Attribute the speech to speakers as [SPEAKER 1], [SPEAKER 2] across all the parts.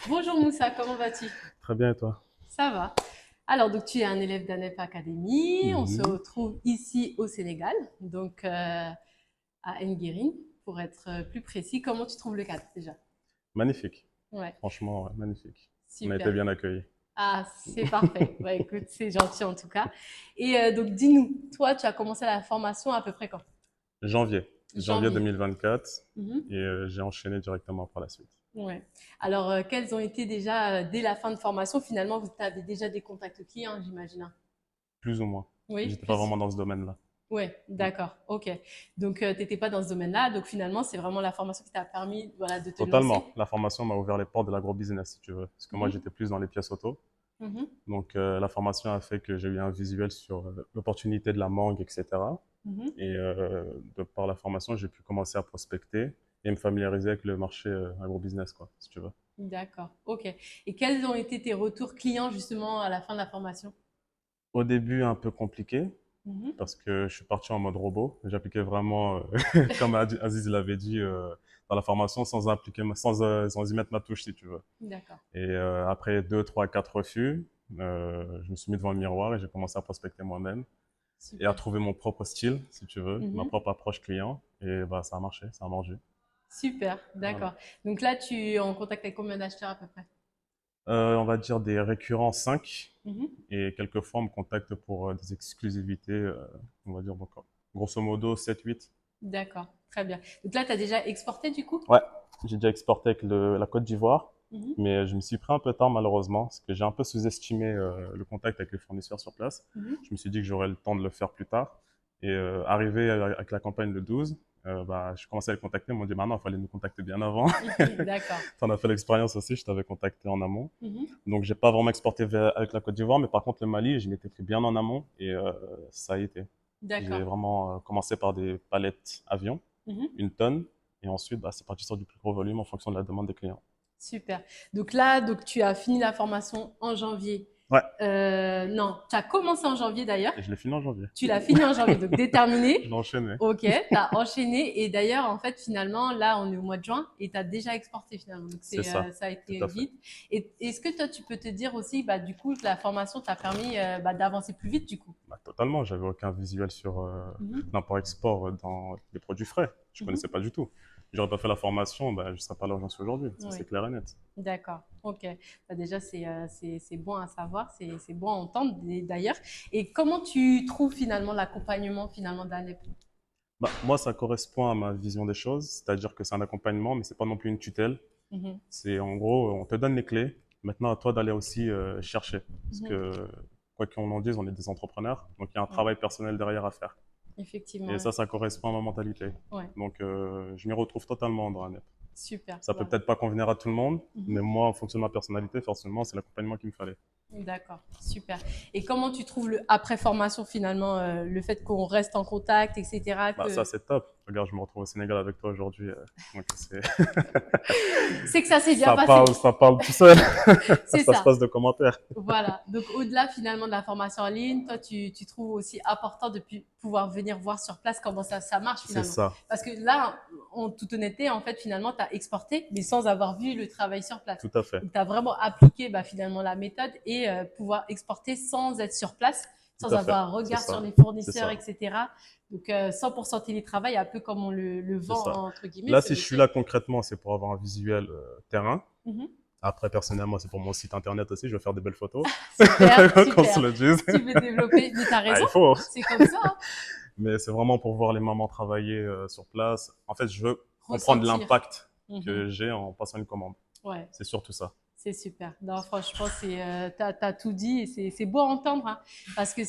[SPEAKER 1] Bonjour Moussa, comment vas-tu?
[SPEAKER 2] Très bien, et toi?
[SPEAKER 1] Ça va. Alors, donc tu es un élève d'ANEP Academy. On se
[SPEAKER 2] Mhm.
[SPEAKER 1] retrouve ici au Sénégal, donc à Nguérine, pour être plus précis. Comment tu trouves le cadre déjà?
[SPEAKER 2] Magnifique.
[SPEAKER 1] Ouais,
[SPEAKER 2] Franchement, ouais, magnifique. On a été
[SPEAKER 1] super.
[SPEAKER 2] bien accueillis.
[SPEAKER 1] Ah, c'est parfait. Bah, écoute, c'est gentil en tout cas. Et donc, dis-nous, toi, tu as commencé la formation à peu près quand?
[SPEAKER 2] Janvier. Janvier
[SPEAKER 1] Janvier.
[SPEAKER 2] 2024.
[SPEAKER 1] Mhm.
[SPEAKER 2] Et j'ai enchaîné directement par la suite.
[SPEAKER 1] Ouais. Alors, quels ont été déjà, dès la fin de formation, finalement, vous avez déjà des contacts clients, j'imagine, hein?
[SPEAKER 2] Plus ou moins.
[SPEAKER 1] Oui,
[SPEAKER 2] J'étais pas
[SPEAKER 1] plus.
[SPEAKER 2] vraiment dans ce domaine-là.
[SPEAKER 1] Ouais,
[SPEAKER 2] Mm.
[SPEAKER 1] d'accord, ok. Donc, tu n'étais pas dans ce domaine-là, donc finalement, c'est vraiment la formation qui t'a permis, voilà, de te
[SPEAKER 2] Totalement.
[SPEAKER 1] lancer.
[SPEAKER 2] La formation m'a ouvert les portes de l'agro-business, si tu veux. Parce que moi,
[SPEAKER 1] Mhm,
[SPEAKER 2] j'étais plus dans les pièces auto.
[SPEAKER 1] mhm,
[SPEAKER 2] Donc, la formation a fait que j'ai eu un visuel sur l'opportunité de la mangue, etc.
[SPEAKER 1] mhm.
[SPEAKER 2] Et de par la formation, j'ai pu commencer à prospecter et me familiariser avec le marché agro-business, quoi, si tu veux.
[SPEAKER 1] D'accord, ok. Et quels ont été tes retours clients justement à la fin de la formation?
[SPEAKER 2] Au début, un peu compliqué,
[SPEAKER 1] Mhm.
[SPEAKER 2] parce que je suis parti en mode robot. J'appliquais vraiment, comme Aziz l'avait dit dans la formation, sans y mettre ma touche, si tu veux.
[SPEAKER 1] D'accord,
[SPEAKER 2] Et après 2, 3, 4 refus, je me suis mis devant le miroir et j'ai commencé à prospecter moi-même et à
[SPEAKER 1] super.
[SPEAKER 2] trouver mon propre style, si tu veux, ma
[SPEAKER 1] Mhm.
[SPEAKER 2] propre approche client. Et bah, ça a marché, ça a mordu.
[SPEAKER 1] Super,
[SPEAKER 2] Voilà.
[SPEAKER 1] d'accord. Donc là, tu es en contact avec combien d'acheteurs à peu près?
[SPEAKER 2] On va dire des récurrents 5
[SPEAKER 1] Mhm.
[SPEAKER 2] et quelquefois on me contacte pour des exclusivités, on va dire donc, grosso modo 7, 8.
[SPEAKER 1] D'accord, très bien. Donc là, tu as déjà exporté du coup?
[SPEAKER 2] Ouais, j'ai déjà exporté avec la Côte d'Ivoire,
[SPEAKER 1] Mhm,
[SPEAKER 2] mais je me suis pris un peu tard malheureusement, parce que j'ai un peu sous-estimé le contact avec les fournisseurs sur place.
[SPEAKER 1] mhm.
[SPEAKER 2] Je me suis dit que j'aurais le temps de le faire plus tard. Et arrivé avec la campagne le 12, bah, je commençais à les contacter, ils m'ont dit maintenant, il fallait nous contacter bien avant.
[SPEAKER 1] D'accord.
[SPEAKER 2] T'en as fait l'expérience aussi, je t'avais contacté en amont.
[SPEAKER 1] Mhm.
[SPEAKER 2] Donc j'ai pas vraiment exporté avec la Côte d'Ivoire, mais par contre le Mali, je m'étais pris bien en amont et ça a été. J'ai
[SPEAKER 1] D'accord.
[SPEAKER 2] vraiment commencé par des palettes avions,
[SPEAKER 1] Mhm.
[SPEAKER 2] 1 tonne, et ensuite bah, c'est parti sur du plus gros volume en fonction de la demande des clients.
[SPEAKER 1] Super. Donc là, donc tu as fini la formation en janvier.
[SPEAKER 2] Ouais,
[SPEAKER 1] Non, tu as commencé en janvier d'ailleurs.
[SPEAKER 2] et je l'ai fini en janvier.
[SPEAKER 1] Tu l'as fini en janvier, donc
[SPEAKER 2] Je l'ai
[SPEAKER 1] déterminé.
[SPEAKER 2] enchaîné.
[SPEAKER 1] Ok, tu as enchaîné. Et d'ailleurs, en fait, finalement, là, on est au mois de juin et tu as déjà exporté finalement. Donc
[SPEAKER 2] C'est ça,
[SPEAKER 1] ça a
[SPEAKER 2] tout
[SPEAKER 1] été
[SPEAKER 2] à fait.
[SPEAKER 1] vite. Et est-ce que toi, tu peux te dire aussi, bah, du coup, que la formation t'a permis bah, d'avancer plus vite du coup?
[SPEAKER 2] Bah, totalement, j'avais aucun visuel sur
[SPEAKER 1] Mhm,
[SPEAKER 2] l'import-export dans les produits frais. Je
[SPEAKER 1] mhm.
[SPEAKER 2] connaissais pas du tout. J'aurais pas fait la formation, bah, je serais pas là où j'en suis aujourd'hui. Ça, c'est
[SPEAKER 1] Oui.
[SPEAKER 2] clair et net.
[SPEAKER 1] D'accord, ok. Bah déjà, c'est bon à savoir, c'est bon à entendre d'ailleurs. Et comment tu trouves finalement l'accompagnement finalement d'Alep?
[SPEAKER 2] Bah, moi, ça correspond à ma vision des choses, c'est-à-dire que c'est un accompagnement, mais c'est pas non plus une tutelle.
[SPEAKER 1] Mhm,
[SPEAKER 2] C'est en gros, on te donne les clés. Maintenant, à toi d'aller aussi chercher. Parce
[SPEAKER 1] mhm.
[SPEAKER 2] que, quoi qu'on en dise, on est des entrepreneurs. Donc, il y a un
[SPEAKER 1] Ouais,
[SPEAKER 2] travail personnel derrière à faire.
[SPEAKER 1] effectivement,
[SPEAKER 2] Et
[SPEAKER 1] ouais.
[SPEAKER 2] ça correspond à ma mentalité.
[SPEAKER 1] Ouais,
[SPEAKER 2] Donc, je m'y retrouve totalement dans la.
[SPEAKER 1] super.
[SPEAKER 2] Ça peut
[SPEAKER 1] Bah,
[SPEAKER 2] peut-être pas convenir à tout le monde,
[SPEAKER 1] mhm.
[SPEAKER 2] mais moi, en fonction de ma personnalité, forcément, c'est l'accompagnement qu'il me fallait.
[SPEAKER 1] D'accord, super. Et comment tu trouves le après formation finalement, le fait qu'on reste en contact, etc.
[SPEAKER 2] Bah, ça,
[SPEAKER 1] Que
[SPEAKER 2] c'est top. Regarde, je me retrouve au Sénégal avec toi aujourd'hui. Donc,
[SPEAKER 1] c'est que ça s'est bien passé,
[SPEAKER 2] ça parle tout seul.
[SPEAKER 1] c'est
[SPEAKER 2] Ça se
[SPEAKER 1] ça.
[SPEAKER 2] passe de commentaires.
[SPEAKER 1] Voilà. Donc, au-delà finalement de la formation en ligne, toi, tu trouves aussi important de pouvoir venir voir sur place comment ça marche
[SPEAKER 2] C'est
[SPEAKER 1] finalement.
[SPEAKER 2] ça,
[SPEAKER 1] Parce que là, en toute honnêteté, en fait, finalement, tu as exporté, mais sans avoir vu le travail sur place.
[SPEAKER 2] tout à fait,
[SPEAKER 1] Donc, tu as vraiment appliqué bah, finalement la méthode et pouvoir exporter sans être sur place,
[SPEAKER 2] tout
[SPEAKER 1] sans
[SPEAKER 2] à fait.
[SPEAKER 1] avoir un
[SPEAKER 2] C'est
[SPEAKER 1] regard sur
[SPEAKER 2] ça,
[SPEAKER 1] les
[SPEAKER 2] c'est
[SPEAKER 1] fournisseurs,
[SPEAKER 2] ça,
[SPEAKER 1] etc. Donc, 100% télétravail, un peu comme on le
[SPEAKER 2] c'est
[SPEAKER 1] vend,
[SPEAKER 2] ça.
[SPEAKER 1] entre guillemets,
[SPEAKER 2] Là,
[SPEAKER 1] ce
[SPEAKER 2] si je suis là
[SPEAKER 1] métier.
[SPEAKER 2] concrètement, c'est pour avoir un visuel terrain.
[SPEAKER 1] Mhm.
[SPEAKER 2] Après, personnellement, c'est pour mon site internet aussi. Je veux faire des belles photos,
[SPEAKER 1] Super,
[SPEAKER 2] qu'on se
[SPEAKER 1] super.
[SPEAKER 2] le dise.
[SPEAKER 1] Tu veux développer, mais tu as
[SPEAKER 2] Ah,
[SPEAKER 1] raison,
[SPEAKER 2] il faut.
[SPEAKER 1] c'est comme ça, hein.
[SPEAKER 2] Mais c'est vraiment pour voir les mamans travailler sur place. En fait, je veux comprendre
[SPEAKER 1] Ressentir.
[SPEAKER 2] l'impact
[SPEAKER 1] Mhm.
[SPEAKER 2] que j'ai en passant une commande.
[SPEAKER 1] Ouais,
[SPEAKER 2] C'est surtout ça.
[SPEAKER 1] c'est super. Non, franchement, t'as tout dit et c'est beau à entendre, hein, parce que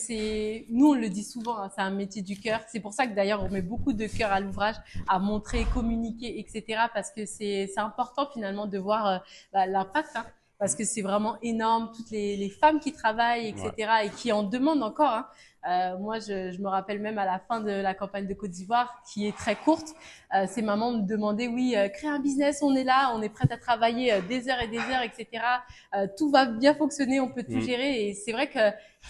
[SPEAKER 1] nous on le dit souvent, hein, c'est un métier du cœur. C'est pour ça que d'ailleurs on met beaucoup de cœur à l'ouvrage, à montrer, communiquer, etc. Parce que c'est important finalement de voir bah, l'impact, hein, parce que c'est vraiment énorme. Toutes les femmes qui travaillent,
[SPEAKER 2] Ouais.
[SPEAKER 1] etc. et qui en demandent encore, hein. Moi, je me rappelle même à la fin de la campagne de Côte d'Ivoire, qui est très courte, ces mamans me demandaient, oui, crée un business, on est là, on est prête à travailler des heures et des heures, etc. Tout va bien fonctionner, on peut tout
[SPEAKER 2] Mm.
[SPEAKER 1] gérer. Et c'est vrai que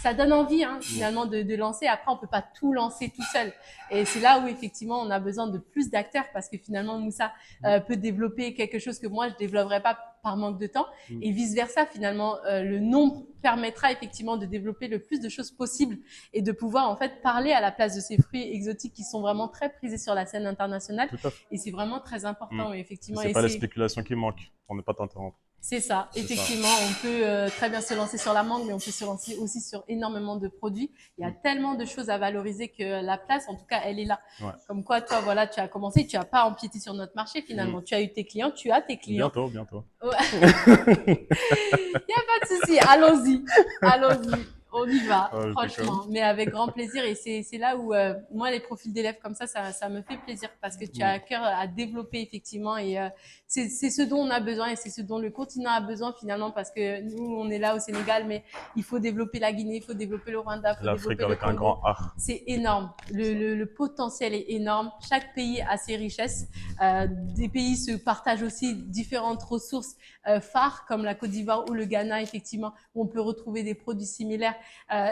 [SPEAKER 1] ça donne envie, hein, finalement, de lancer. Après, on peut pas tout lancer tout seul. Et c'est là où, effectivement, on a besoin de plus d'acteurs parce que finalement, Moussa
[SPEAKER 2] Mm.
[SPEAKER 1] peut développer quelque chose que moi, je développerais pas par manque de temps. Et vice-versa, finalement, le nombre permettra effectivement de développer le plus de choses possibles et de pouvoir en fait parler à la place de ces fruits exotiques qui sont vraiment très prisés sur la scène internationale.
[SPEAKER 2] Tout à fait.
[SPEAKER 1] Et c'est vraiment très important, effectivement.
[SPEAKER 2] C'est
[SPEAKER 1] Et
[SPEAKER 2] pas les spéculations qui manquent, pour ne pas t'interrompre.
[SPEAKER 1] c'est ça,
[SPEAKER 2] C'est ça.
[SPEAKER 1] effectivement, on peut très bien se lancer sur la mangue, mais on peut se lancer aussi sur énormément de produits. Il y a tellement de choses à valoriser que la place, en tout cas, elle est là.
[SPEAKER 2] Ouais.
[SPEAKER 1] Comme quoi, toi, voilà, tu as commencé, tu n'as pas empiété sur notre marché finalement. Tu as eu tes clients, tu as tes clients.
[SPEAKER 2] Bientôt, bientôt.
[SPEAKER 1] Ouais. Il n'y a pas de souci, allons-y, allons-y. On y va,
[SPEAKER 2] Ouais,
[SPEAKER 1] franchement, mais avec grand plaisir. Et c'est là où, moi, les profils d'élèves comme ça me fait plaisir parce que tu as à cœur à développer, effectivement. Et c'est ce dont on a besoin et c'est ce dont le continent a besoin, finalement, parce que nous, on est là au Sénégal, mais il faut développer la Guinée, il faut développer le Rwanda, il faut
[SPEAKER 2] L'Afrique
[SPEAKER 1] développer le
[SPEAKER 2] avec un
[SPEAKER 1] Congo.
[SPEAKER 2] grand A.
[SPEAKER 1] C'est énorme. Le potentiel est énorme. Chaque pays a ses richesses. Des pays se partagent aussi différentes ressources phares, comme la Côte d'Ivoire ou le Ghana, effectivement, où on peut retrouver des produits similaires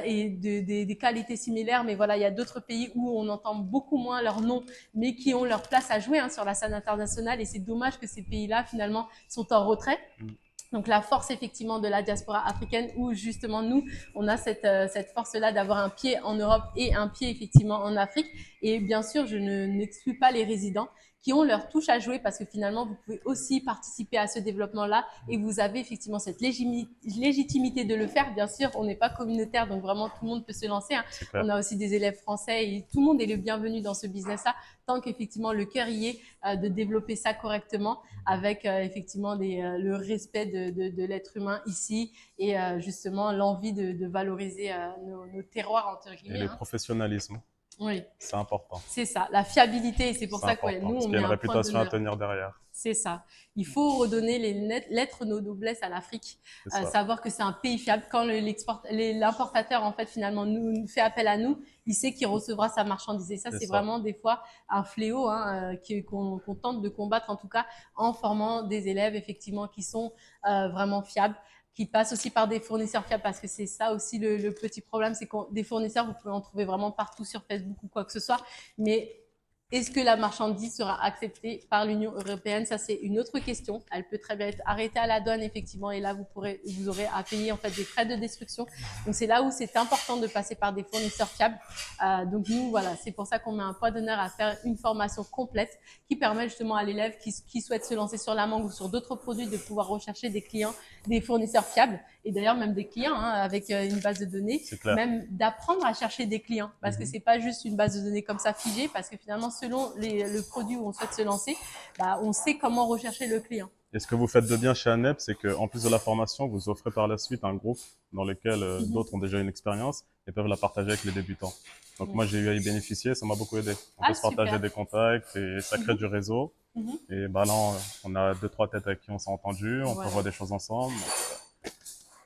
[SPEAKER 1] et des qualités similaires. Mais voilà, il y a d'autres pays où on entend beaucoup moins leur nom, mais qui ont leur place à jouer sur la scène internationale. Et c'est dommage que ces pays-là, finalement, sont en retrait. Donc la force effectivement de la diaspora africaine où justement nous, on a cette force-là d'avoir un pied en Europe et un pied effectivement en Afrique. Et bien sûr, je n'exclus pas les résidents qui ont leur touche à jouer parce que finalement, vous pouvez aussi participer à ce développement-là et vous avez effectivement cette légitimité de le faire. Bien sûr, on n'est pas communautaire, donc vraiment tout le monde peut se lancer. On a aussi des élèves français et tout le monde est le bienvenu dans ce business-là tant qu'effectivement le cœur y est de développer ça correctement avec effectivement le respect de l'être humain ici et justement l'envie de valoriser nos terroirs entre guillemets.
[SPEAKER 2] Et le professionnalisme.
[SPEAKER 1] Oui.
[SPEAKER 2] C'est important.
[SPEAKER 1] C'est ça, la fiabilité, c'est pour ça que nous,
[SPEAKER 2] parce
[SPEAKER 1] on
[SPEAKER 2] qu'il y a
[SPEAKER 1] met
[SPEAKER 2] une
[SPEAKER 1] un point
[SPEAKER 2] réputation à
[SPEAKER 1] d'honneur.
[SPEAKER 2] tenir derrière.
[SPEAKER 1] C'est ça. Il faut redonner les lettres nos noblesses à l'Afrique, savoir que c'est un pays fiable. Quand l'importateur, en fait, finalement, nous fait appel à nous, il sait qu'il recevra sa marchandise. Et ça, c'est vraiment des fois un fléau qu'on tente de combattre, en tout cas, en formant des élèves, effectivement, qui sont vraiment fiables, qui passent aussi par des fournisseurs fiables parce que c'est ça aussi le petit problème, c'est que des fournisseurs, vous pouvez en trouver vraiment partout sur Facebook ou quoi que ce soit, mais est-ce que la marchandise sera acceptée par l'Union européenne? Ça, c'est une autre question. Elle peut très bien être arrêtée à la douane, effectivement, et là, vous aurez à payer en fait des frais de destruction. Donc, c'est là où c'est important de passer par des fournisseurs fiables. Donc, nous, voilà, c'est pour ça qu'on met un point d'honneur à faire une formation complète qui permet justement à l'élève qui souhaite se lancer sur la mangue ou sur d'autres produits de pouvoir rechercher des clients, des fournisseurs fiables et d'ailleurs même des clients avec une base de données, même d'apprendre à chercher des clients parce que c'est pas juste une base de données comme ça figée parce que finalement selon le produit où on souhaite se lancer, on sait comment rechercher le client.
[SPEAKER 2] Et ce que vous faites de bien chez ANEP, c'est qu'en plus de la formation, vous offrez par la suite un groupe dans lequel d'autres ont déjà une expérience et peuvent la partager avec les débutants. Donc moi, j'ai eu à y bénéficier, ça m'a beaucoup aidé. On peut se partager des contacts et ça crée du réseau. Et là, on a 2-3 têtes avec qui on s'est entendu, on prévoit des choses ensemble.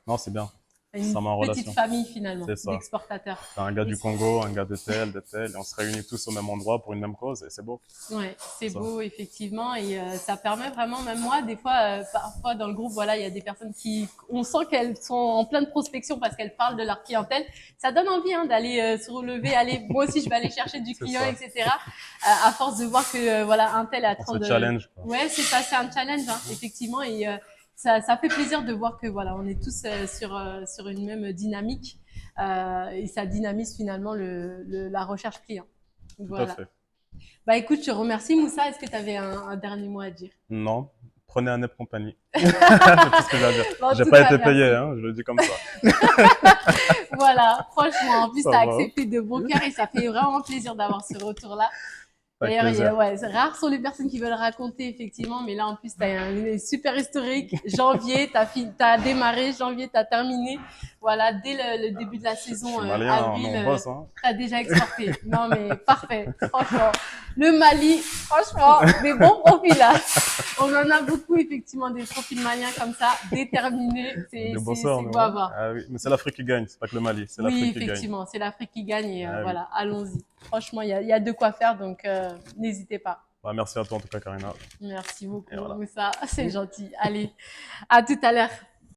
[SPEAKER 2] Non, c'est bien.
[SPEAKER 1] Une petite famille finalement d'exportateurs.
[SPEAKER 2] C'est un gars du Congo, un gars de tel, et on se réunit tous au même endroit pour une même cause et c'est beau.
[SPEAKER 1] Ouais, c'est beau effectivement et ça permet vraiment, même moi des fois, parfois dans le groupe, voilà, il y a des personnes on sent qu'elles sont en pleine prospection parce qu'elles parlent de leur clientèle. Ça donne envie d'aller se relever, moi aussi je vais aller chercher du client, etc. À force de voir que voilà un tel est en train de.
[SPEAKER 2] Challenge. Quoi.
[SPEAKER 1] Ouais, c'est ça, c'est un challenge effectivement et ça fait plaisir de voir que voilà, on est tous sur une même dynamique et ça dynamise finalement la recherche client. Voilà.
[SPEAKER 2] Tout à fait.
[SPEAKER 1] Écoute, je te remercie Moussa. Est-ce que tu avais un dernier mot à dire?
[SPEAKER 2] Non. Prenez ANEP Compagnie. C'est tout ce que j'ai à dire. J'ai pas été payé, je le dis comme ça.
[SPEAKER 1] Voilà, franchement, en plus, tu as accepté de bon cœur et ça fait vraiment plaisir d'avoir ce retour-là. D'ailleurs, rares sont les personnes qui veulent raconter, effectivement, mais là, en plus, tu as un super historique. Janvier, t'as démarré, janvier, tu as terminé. Voilà, dès le début de la saison, avril, tu as déjà exporté. Non, mais parfait, franchement. Le Mali, franchement, des bons profils là. On en a beaucoup, effectivement, des profils maliens comme ça, déterminés. C'est beau à voir.
[SPEAKER 2] Ah oui, mais c'est l'Afrique qui gagne, c'est pas que le Mali, c'est l'Afrique qui gagne.
[SPEAKER 1] Oui, effectivement, c'est l'Afrique qui gagne et voilà, allons-y. Franchement, il y a de quoi faire, donc n'hésitez pas.
[SPEAKER 2] Merci à toi en tout cas, Karina.
[SPEAKER 1] Merci beaucoup, Moussa. C'est gentil. Allez, à tout à l'heure.